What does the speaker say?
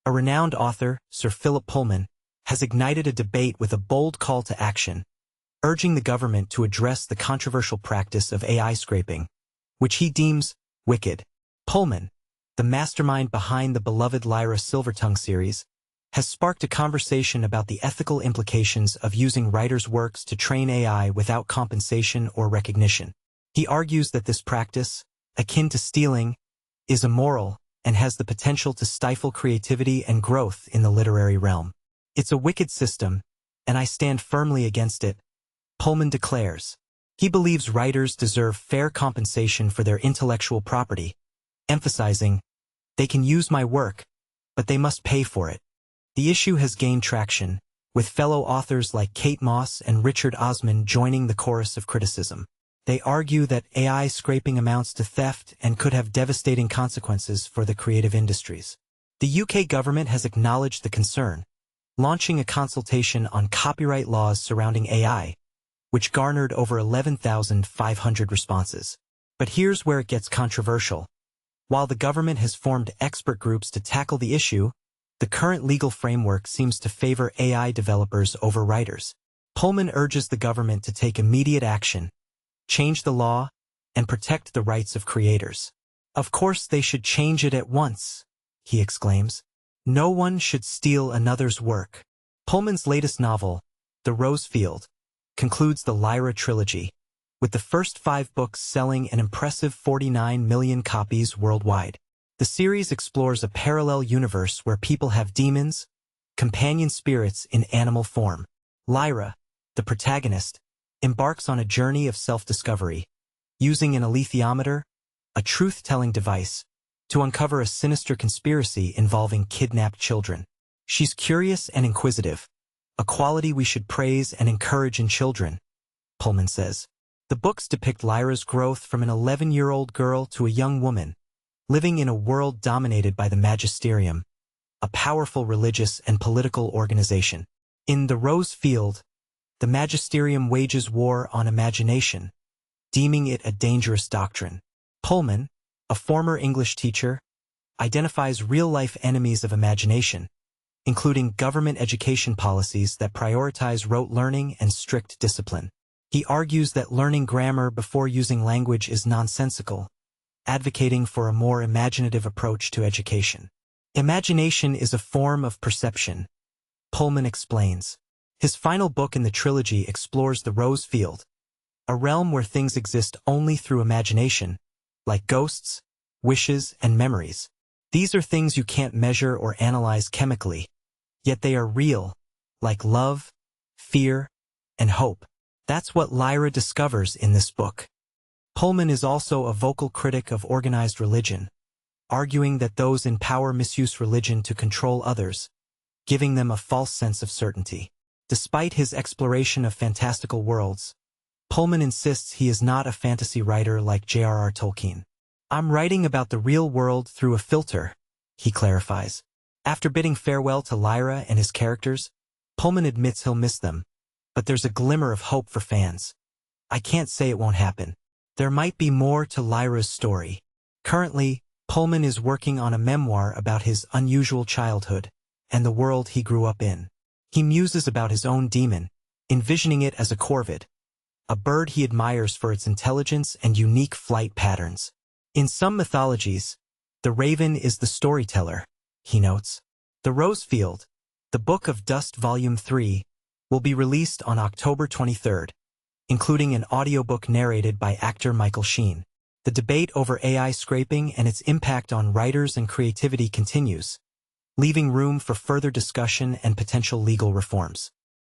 A renowned author, Sir Philip Pullman, has ignited a debate with a bold call to action, urging the government to address the controversial practice of AI scraping, which he deems wicked. Pullman, the mastermind behind the beloved Lyra Silvertongue series, has sparked a conversation about the ethical implications of using writers' works to train AI without compensation or recognition. He argues that this practice, akin to stealing, is immoral and has the potential to stifle creativity and growth in the literary realm. It's a wicked system, and I stand firmly against it, Pullman declares. He believes writers deserve fair compensation for their intellectual property, emphasizing, "They can use my work, but they must pay for it." The issue has gained traction, with fellow authors like Kate Moss and Richard Osman joining the chorus of criticism. They argue that AI scraping amounts to theft and could have devastating consequences for the creative industries. The UK government has acknowledged the concern, launching a consultation on copyright laws surrounding AI, which garnered over 11,500 responses. But here's where it gets controversial. While the government has formed expert groups to tackle the issue, the current legal framework seems to favor AI developers over writers. Pullman urges the government to take immediate action, change the law, and protect the rights of creators. "Of course they should change it at once," he exclaims. "No one should steal another's work." Pullman's latest novel, The Rose Field, concludes the Lyra trilogy, with the first 5 books selling an impressive 49 million copies worldwide. The series explores a parallel universe where people have demons, companion spirits in animal form. Lyra, the protagonist, embarks on a journey of self-discovery, using an alethiometer, a truth-telling device, to uncover a sinister conspiracy involving kidnapped children. She's curious and inquisitive, a quality we should praise and encourage in children, Pullman says. The books depict Lyra's growth from an 11-year-old girl to a young woman, living in a world dominated by the Magisterium, a powerful religious and political organization. In The Rose Field, the Magisterium wages war on imagination, deeming it a dangerous doctrine. Pullman, a former English teacher, identifies real-life enemies of imagination, including government education policies that prioritize rote learning and strict discipline. He argues that learning grammar before using language is nonsensical, advocating for a more imaginative approach to education. Imagination is a form of perception, Pullman explains. His final book in the trilogy explores the Rose Field, a realm where things exist only through imagination, like ghosts, wishes, and memories. These are things you can't measure or analyze chemically, yet they are real, like love, fear, and hope. That's what Lyra discovers in this book. Pullman is also a vocal critic of organized religion, arguing that those in power misuse religion to control others, giving them a false sense of certainty. Despite his exploration of fantastical worlds, Pullman insists he is not a fantasy writer like J.R.R. Tolkien. "I'm writing about the real world through a filter," he clarifies. After bidding farewell to Lyra and his characters, Pullman admits he'll miss them, but there's a glimmer of hope for fans. "I can't say it won't happen. There might be more to Lyra's story." Currently, Pullman is working on a memoir about his unusual childhood and the world he grew up in. He muses about his own demon, envisioning it as a corvid, a bird he admires for its intelligence and unique flight patterns. In some mythologies, the raven is the storyteller, he notes. The Rose Field, the Book of Dust Volume 3, will be released on October 23rd, including an audiobook narrated by actor Michael Sheen. The debate over AI scraping and its impact on writers and creativity continues, leaving room for further discussion and potential legal reforms.